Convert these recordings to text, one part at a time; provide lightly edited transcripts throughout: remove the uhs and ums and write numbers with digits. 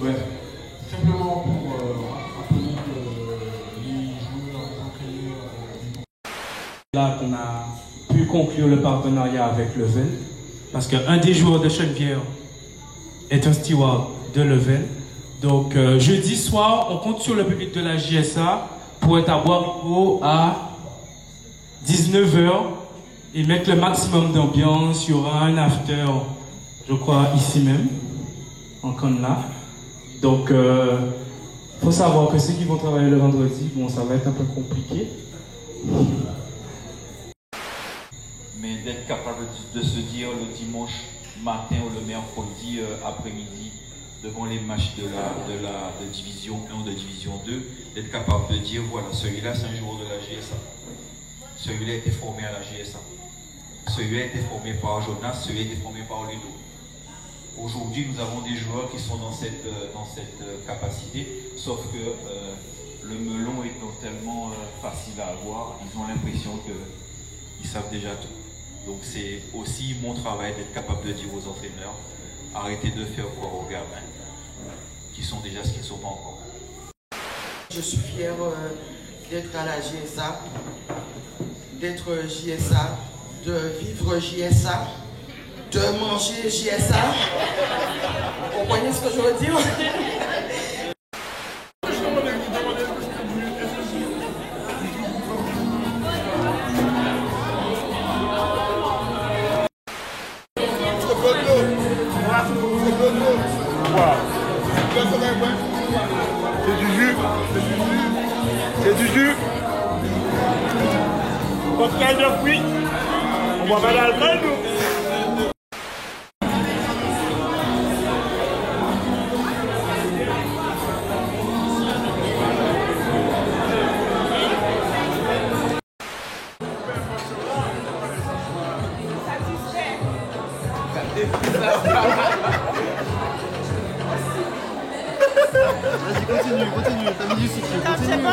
Ouais. Simplement pour rappeler que les joueurs, les entraîneurs... Là qu'on a pu conclure le partenariat avec Leuven, parce qu'un des joueurs de Chenevière est un steward de Leuven. Donc jeudi soir, on compte sur le public de la JSA pour être à Bois-Rigaud à 19 h et mettre le maximum d'ambiance. Il y aura un after, je crois, ici même, en Conla. Donc, il faut savoir que ceux qui vont travailler le vendredi, bon, ça va être un peu compliqué. Mais d'être capable de se dire le dimanche matin ou le mercredi après-midi, devant les matchs de division 1 ou de division 2, d'être capable de dire, voilà, celui-là c'est un joueur de la GSA. Celui-là a été formé à la GSA. Celui-là a été formé par Jonas, celui-là a été formé par Ludo. Aujourd'hui, nous avons des joueurs qui sont dans cette capacité, sauf que le melon étant tellement facile à avoir, ils ont l'impression qu'ils savent déjà tout. Donc c'est aussi mon travail d'être capable de dire aux entraîneurs, arrêtez de faire croire aux gamins qui sont déjà ce qu'ils ne sont pas encore. Je suis fier d'être à la GSA, d'être JSA, de vivre JSA, de manger JSA. Vous comprenez ce que je veux dire? C'est du jus. C'est du jus. Cocktail de fruits. On boit pas d'alcool, nous. Vas-y, continue, t'as mis du sucre, continue.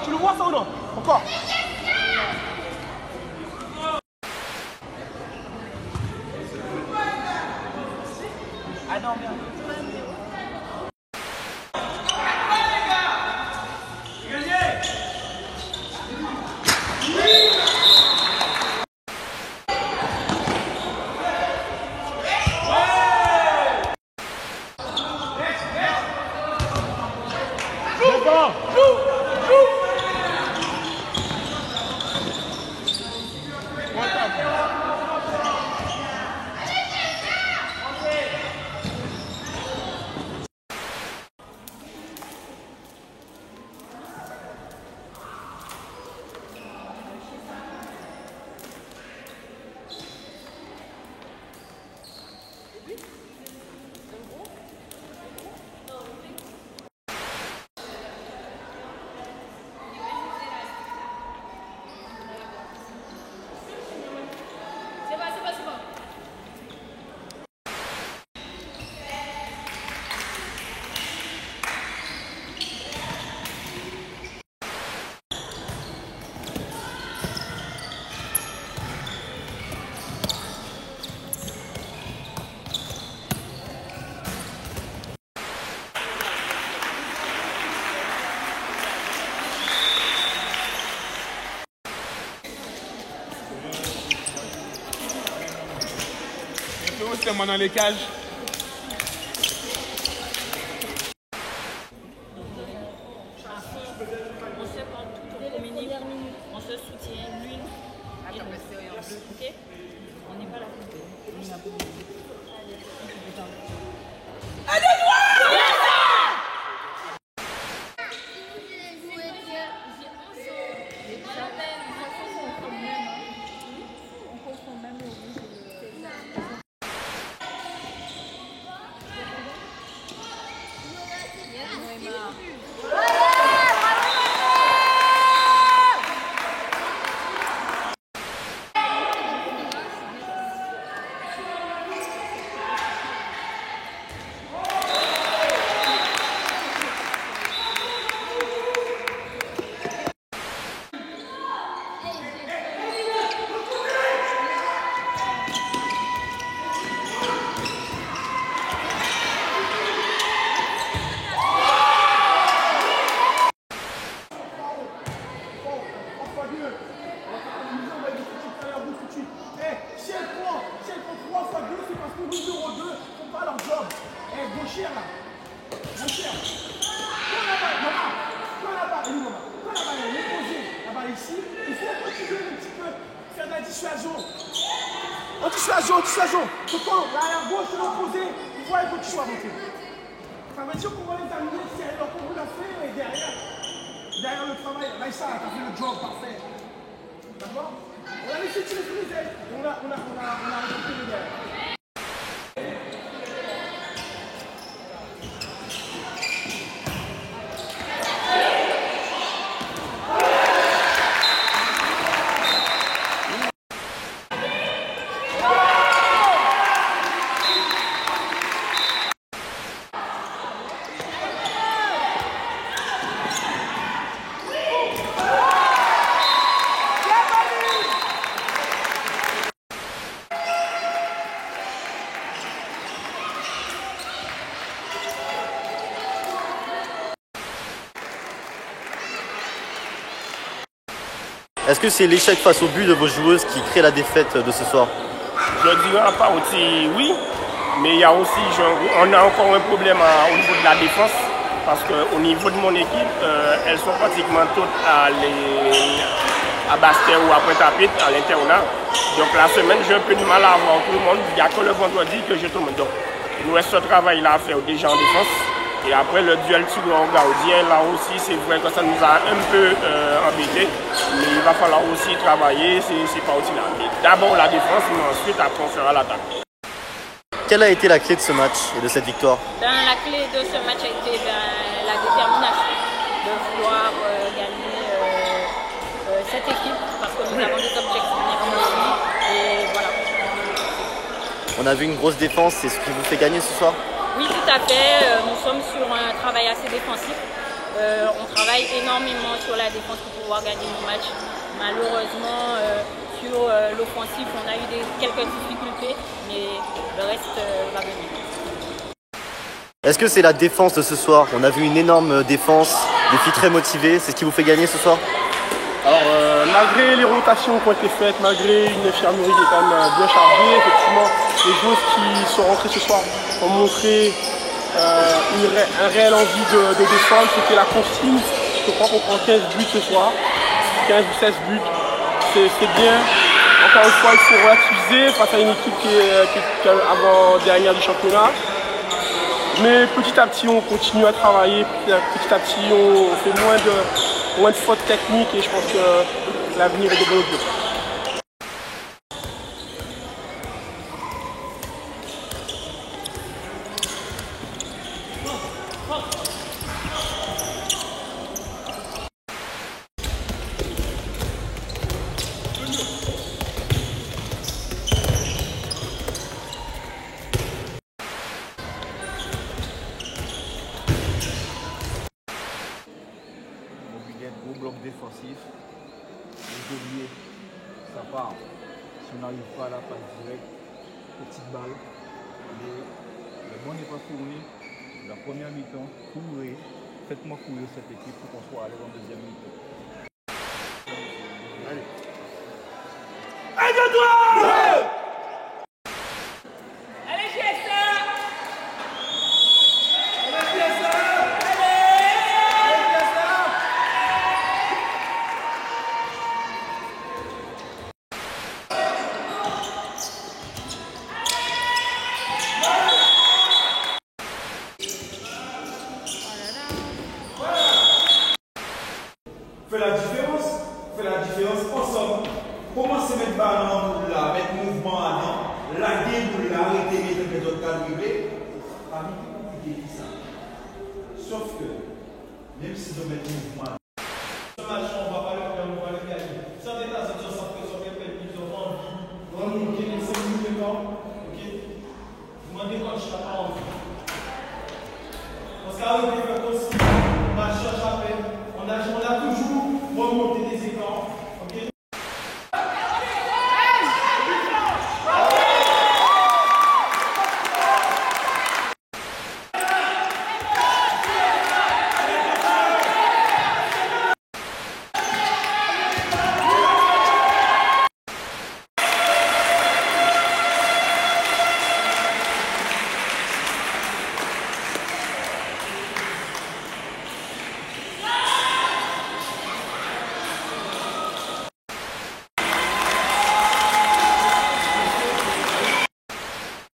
Tu le vois ça ou non? Encore. Ah non, merde. directement dans les cages. On se parle tout, on communique, on se soutient l'une et l'autre. Ok? On n'est pas là pour Anti-dissuasion. Pourquoi la gauche de l'opposé, il faut que tu sois monté. Ça veut dire qu'on va les amener, c'est alors qu'on l'a fait, et derrière le travail, là, ça, t'as fait le job parfait. D'accord? On a laissé tirer tous les ailes, on a récolté le derrière. Est-ce que c'est l'échec face au but de vos joueuses qui crée la défaite de ce soir? Je dirais à part aussi oui, mais il y a aussi, on a encore un problème au niveau de la défense, parce qu'au niveau de mon équipe, elles sont pratiquement toutes à Bastère ou à Pointe-à-Pitre, à l'internat. Donc la semaine, j'ai un peu de mal à avoir tout le monde. Il n'y a que le vendredi que je tombe. Donc il nous reste ce travail-là à faire déjà en défense. Et après le duel sur le gardien, là aussi, c'est vrai que ça nous a un peu embêtés. Mais il va falloir aussi travailler, c'est pas aussi là. D'abord la défense, mais ensuite après on fera l'attaque. Quelle a été la clé de ce match et de cette victoire? La clé de ce match a été la détermination de vouloir gagner cette équipe, parce que nous avons des objectifs bien précis. Et voilà. On a vu une grosse défense, c'est ce qui vous fait gagner ce soir? Oui, tout à fait. Nous sommes sur un travail assez défensif. On travaille énormément sur la défense pour pouvoir gagner nos matchs. Malheureusement, sur l'offensif, on a eu quelques difficultés, mais le reste va venir. Est-ce que c'est la défense de ce soir? On a vu une énorme défense, des filles très motivées. C'est ce qui vous fait gagner ce soir? Alors, malgré les rotations qui ont été faites, malgré une infirmerie qui est quand même bien chargée, effectivement, les joueuses qui sont rentrées ce soir ont montré un réel envie de défendre. C'était la consigne. Je crois qu'on prend 15 buts ce soir, 15 ou 16 buts. C'est bien. Encore une fois, il faut relativiser face à une équipe qui est avant-dernière du championnat. Mais petit à petit, on continue à travailler. Petit à petit, on fait moins de fautes techniques et je pense que l'avenir est de bon augure. Gros bloc défensif, les ailiers, ça part. Si on n'arrive pas à la passe directe, petite balle. Le bon n'est pas fourni. La première mi-temps, courez, faites-moi courir cette équipe pour qu'on soit à l'aise en deuxième mi-temps. Allez. Aide-toi! Allez, fait la différence ensemble. Commencer à mettre ballon pour là, mettre mouvement à non, laguer pour l'arrêter, mettre les autres cadres réglés. Pas compliqué ça. Sauf que, même si on met mouvement, ce match, on va pas le faire, on va le gagner. Sans état, c'est sur sa pression, ils ont envie. On va nous gagner 5 minutes de temps. Ok? Demandez quand je n'ai pas envie. Parce qu'avec les feux aussi, on va chercher à peine. On a toujours remonté des écrans. Ok?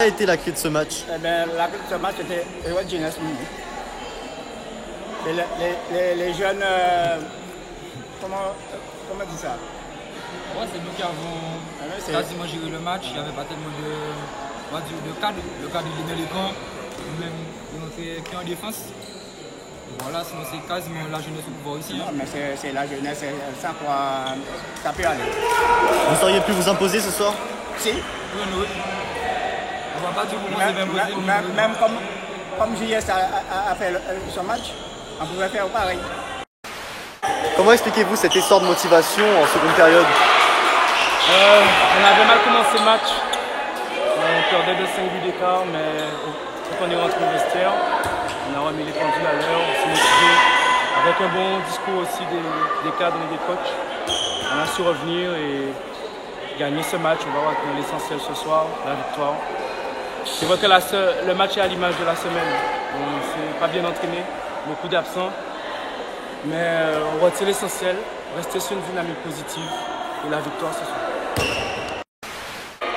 Quelle a été la clé de ce match? La clé de ce match était la jeunesse. Les jeunes, comment dire ça? Ouais, c'est nous qui avons quasiment géré le match. Il n'y avait pas tellement de cadre. Le cadre il est dans les camps, même notre pied en défense. Voilà, sinon c'est quasiment la jeunesse au pouvoir ici. Non, mais c'est la jeunesse, ça quoi, ça peut aller. Vous auriez pu vous imposer ce soir? Si. Oui. On va pas dire comment c'est imposé. Même comme JS a fait son match, on pouvait faire pareil. Comment expliquez-vous cet essor de motivation en seconde période? On avait mal commencé le match. On perdait de 5 buts d'écart, mais quand on est rentré au vestiaire, on a remis les pendules à l'heure, on s'est motivé. Avec un bon discours aussi des cadres et des coachs, on a su revenir et gagner ce match. On va voir l'essentiel ce soir, la victoire. C'est vrai que le match est à l'image de la semaine. On ne s'est pas bien entraîné, beaucoup d'absents. Mais on retient l'essentiel, rester sur une dynamique positive et la victoire ce soir.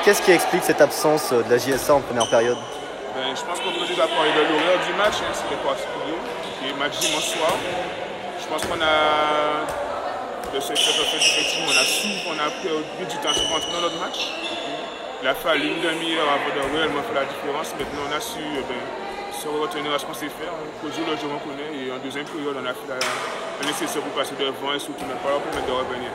Qu'est-ce qui explique cette absence de la JSA en première période? Je pense qu'on peut déjà parler de l'horreur du match, c'était particulier. Le match dimanche soir. Je pense qu'on a, de ce fait, effectivement, on a perdu du temps pour rentrer dans notre match. Il a fallu une demi-heure avant de réellement faire la différence. Maintenant, on a su se retenir à ce qu'on sait faire. Produire le jeu qu'on connaît. Et en deuxième période, on a fait le nécessaire pour passer devant et surtout ne pas leur permettre de revenir.